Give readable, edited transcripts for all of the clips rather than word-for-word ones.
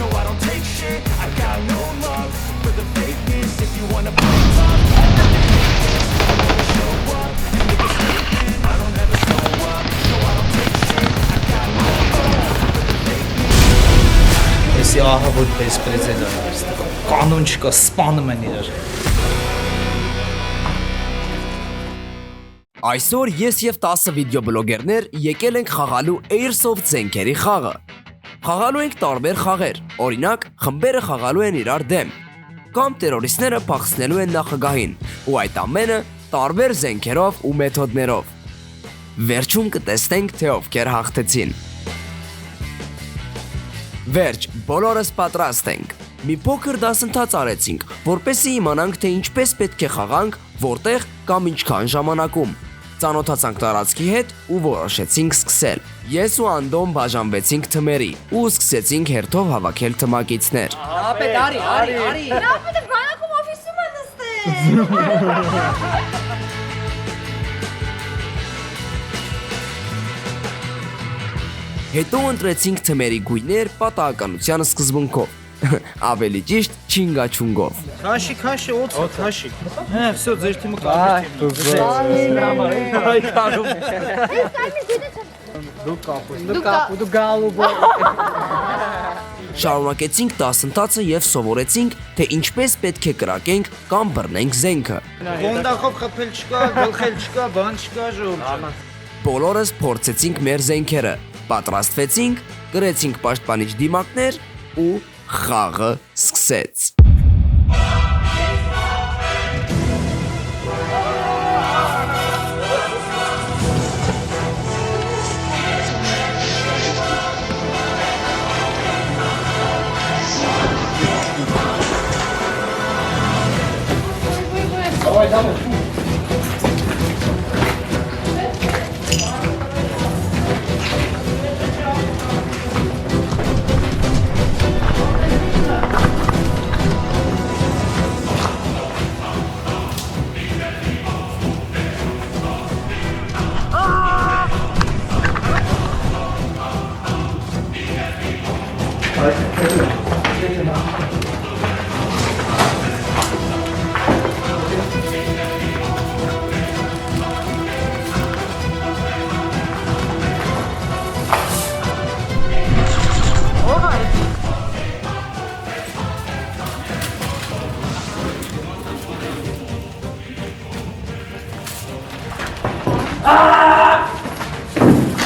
No, I don't take shit. I got no love for the fakeness. If you wanna play tough, show up and make a statement. I don't ever slow up. No, I don't take shit. I got no love for the fakeness. Если ահա որպես պրեզիդենտ կանոն չկա, սպանում են իրար։ Այսօր ես եւ 10 վիդեոբլոգերներ եկել ենք խաղալու Airsoft զենքերի խաղը։ Խաղալու ենք տարբեր խաղեր, օրինակ խմբերը խաղալու են իրար դեմ, կամ տերորիստները փախցնելու են նախագահին, ու այդ ամենը տարբեր զենքերով ու մեթոդներով։ Վերջում կտեսնենք, թե ովքեր հաղթեցին։ Վերջ, բոլորս պատրաստ ենք։ Մի փոքր դասընթաց արեցինք, որպեսզի իմանանք, թե ինչպես պետք է խաղանք, որտեղ կամ ինչքան ժամանակում։ Ծանոթացանք տարածքի հետ ու որոշեցինք սկսել։ Ես ու Անդոն բաժանվեցինք թմերի ու սկսեցինք հերթով հավաքել թմակիցներ։ Ապետ, արի։ Ապետը բանակում օֆիսում է նստել։ Հետո ընտրեցինք թմերի գույներ պատահականության սկզբունքով։ Ավելի ճիշտ չինգաչունգով։ Քաշի, օդ քաշի։ Всё, ձեր թիմը կապի։ Դու գալու բո։ Շարունակեցինք դասընթացը եւ սովորեցինք, թե ինչպես պետք է կրակենք կամ բռնենք զենքը։ Կոնդախով խփել չկա, գլխել չկա, բան չկա, ժողովուրդ։ Բոլորս փորձեցինք մեր զենքերը, պատրաստվեցինք, կրեցինք պաշտպանիչ դիմակներ ու խաղը սկսեց։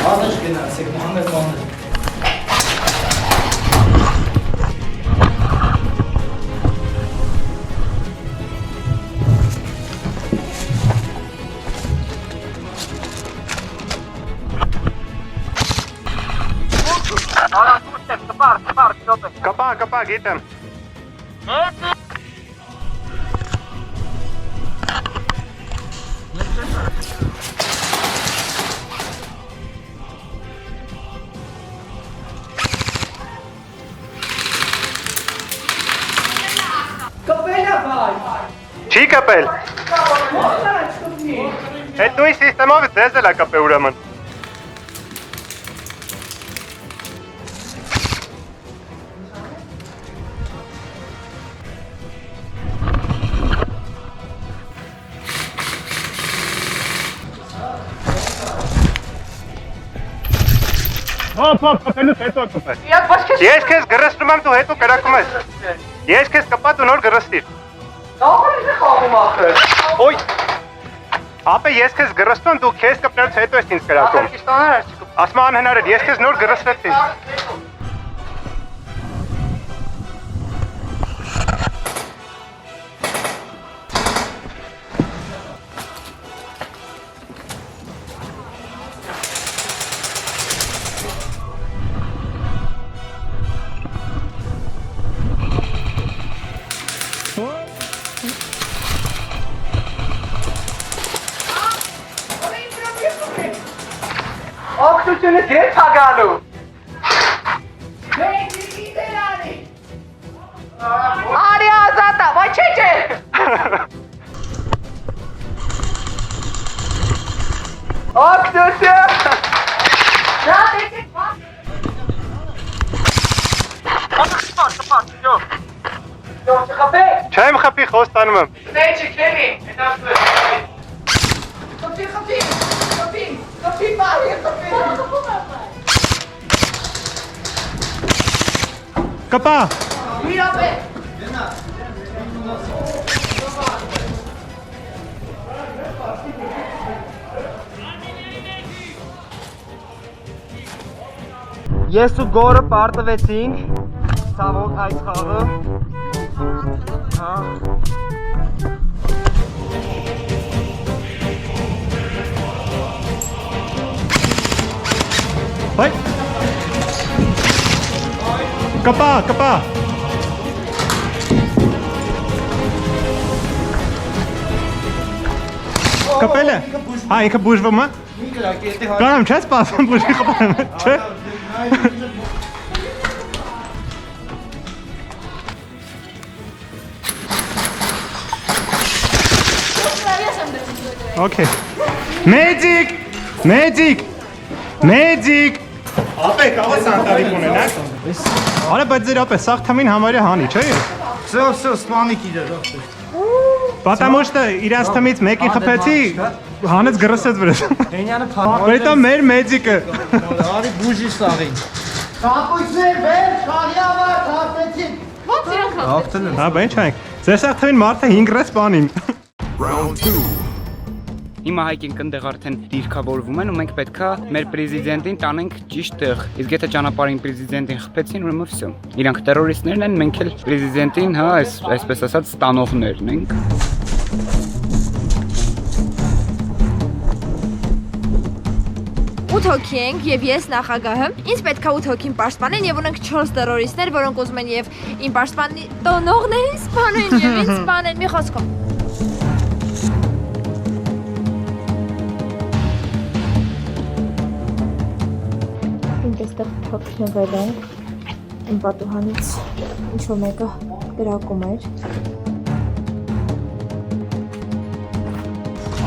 Մանր գնացեք, մանր։ Կպա, գիտեմ։ Չի կպել։ Այդ նույն սիստեմով ձեզ էլ է կպել ուրեմն։ կպելուց հետո կպել։ Ես քեզ գրստում եմ, դու հետո կրակում ես։ Ես քեզ կպա, դու նոր գրստիր։ Ոյ։ Ապե ես քեզ գրստում եմ, դու քեզ կպնելուց հետո ես ինձ կրակում։ Ասма անհնար է, ես քեզ նոր գրստվեցի։ Օգնությունից ես հագալու։ Չեմ խփի, խոստանում եմ։ Կպա։ Ես ու գորը պարտվեցինք, ցավոք այս խաղը։ Հա։ Բայ։ Կպա։ Կպել է։ Հա, ինքը բուժվում է։ Կանամ չես սպասում բուժի խփեմ, չէ։ Okay. Magic. Ապե կարող ես անտարի ունենալ։ Արա բայց ձեր ապե սաղ թամին համարյա հանի, չէ՞։ Всё, սպանիկ իրար։ Потому что իրաց թմից մեկին խփեցի, հանեց գրսեց վրաս։ Հենյանը Որտե մեր մեջիկը։ Արի բուժի սաղին։ Կապույցներ վեր, խաղյավա, թափեցին։ Ո՞նց իրենք հաղթել։ Հա, բան չանք։ Ձեր սաղ թմին մարդը 5 ռես բանին։ Հիմա հայկինք ընդեղ արդեն դիրքավորվում են ու մենք պետքա մեր պրեզիդենտին տանենք ճիշտ տեղ։ Իսկ եթե ճանապարհին պրեզիդենտին խփեցին, ուրեմն վсё։ Իրանք terroristներն են, մենք էլ պրեզիդենտին, հա, այսպես ասած, ստանողներն ենք։ 8 հոգի ենք եւ ես նախագահը։ Ինձ պետքա 8 հոգին պաշտպանեն եւ ունենք 4 terroristներ, որոնք ուզում են եւ իմ պաշտպանի տոնողներին սպանեն եւ ինձ սպանեն մի խոսքով։ Այստեղ թաքնվել ենք իմ պատուհանից ինչ-որ մեկը գրակում էր։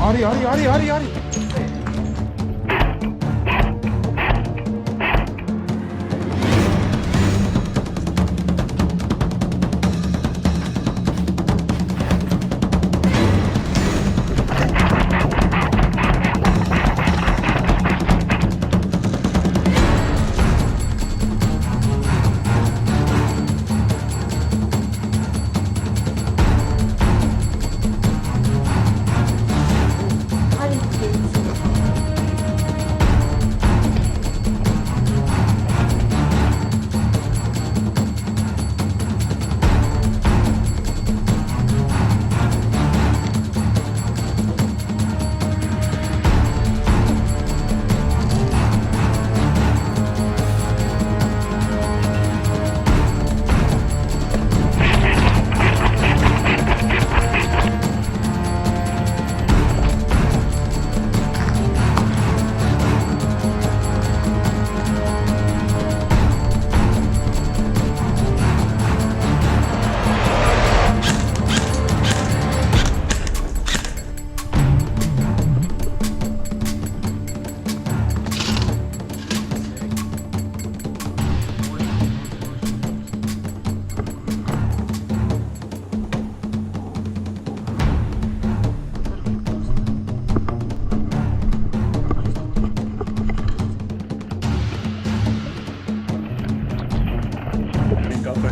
Արի։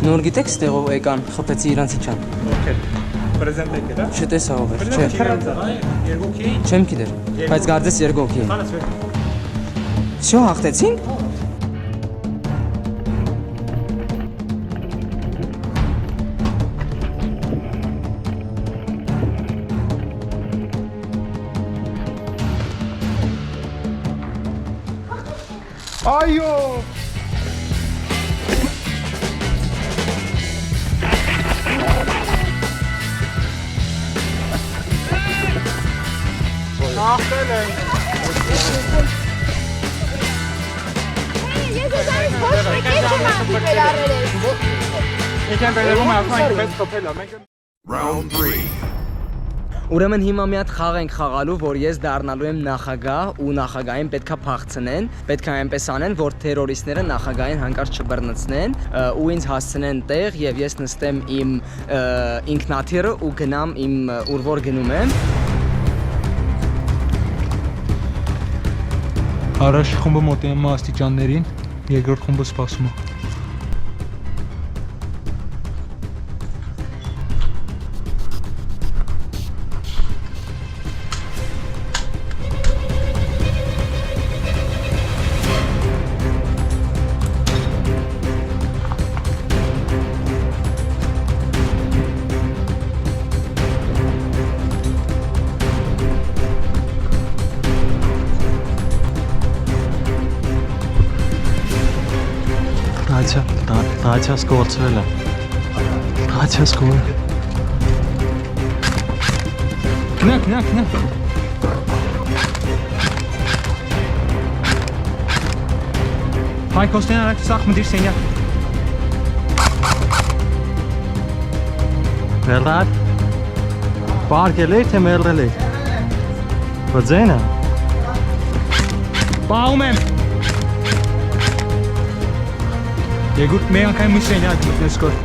Նոր գիտեք ստեղով եկան, խփեցի իրանցի չան։ Okay. Պրեզենտ եք դա։ Չտեսա ով էր, չէ։ Չեմ գիտեր, բայց գարձես երկու հոգի են։ Всё, հաղթեցինք։ Այո։ Հաղթել ենք։ Ես ուզում ոչ մեկի չմաղթի վերարել ես։ Եկան վերևում ասում ենք պես կոփել է, մենք Round 3. Ուրեմն հիմա մի հատ խաղ ենք խաղալու, որ ես դառնալու եմ նախագահ ու նախագահին պետքա փախցնեն, պետքա այնպես անեն, որ թերորիստները նախագահին հանկարծ չբռնցնեն ու ինձ հասցնեն տեղ եւ ես նստեմ իմ ինքնաթիռը ու գնամ իմ ուր որ գնում եմ։ Առաջ խումբը մոտենում է աստիճաններին, երկրորդ խումբը սպասում է։ Դացիաս գործվել է։ Դացիաս գործ։ Գնա։ Հայ Կոստյան առաջ սախ մդիր սենյակ։ Մելրատ։ Պարկել է թե մելրել է։ Բձենա։ Պահում եմ։ Եգուտ մի անգամ մի սենյակ մտնես կոր։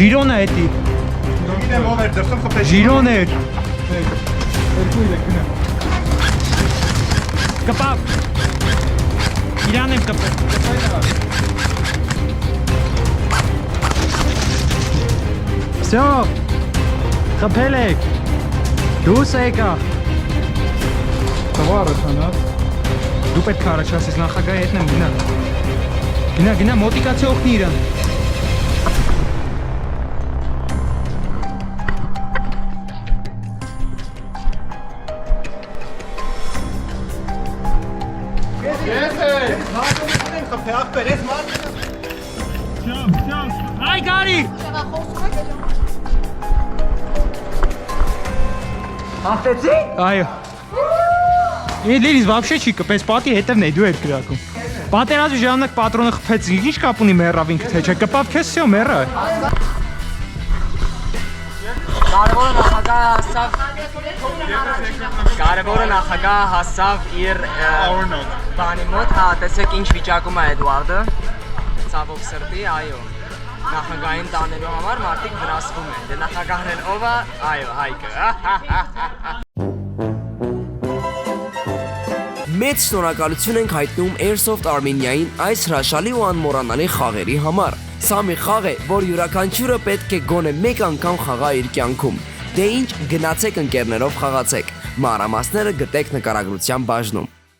Ժիրոն է էտի։ Ժիրոն էր։ Կպավ։ Իրան եմ կպավ։ Всё։ Խփել եք։ Դուս եկա։ Տվարը ցանած։ Դու պետք է առաջացես նախագահի հետ եմ գնա։ Մոտիկացի օգնի իրան։ Այ գարի։ Հաղթեցի։ Այո։ Լիրիս вообще չի կպես պատի հետևն է դու էր կրակում։ Պատերազմի ժամանակ պատրոնը խփեց, ինչ կապ ունի մեռավ ինքը թե չէ, կպավ քեզ всё մեռա։ Կարևորը նախագահը հասավ իր բանի մոտ, հա, տեսեք ինչ վիճակում է Էդուարդը, ցավոք սրտի, այո, նախագահին տանելու համար մարդիկ վնասվում են, դե նախագահն էլ ով է, այո, Հայկը։ Մեծ շնորհակալություն ենք հայտնում Airsoft Armenia-ին այս հրաշալի ու անմոռանալի խաղերի համար։ Սա մի խաղ է, որ յուրաքանչյուրը պետք է գոնե մեկ անգամ խաղա իր կյանքում։ Դե ինչ, գնացեք ընկերներով խաղացեք։ Մանրամասները գտեք նկարագրության բաժնում։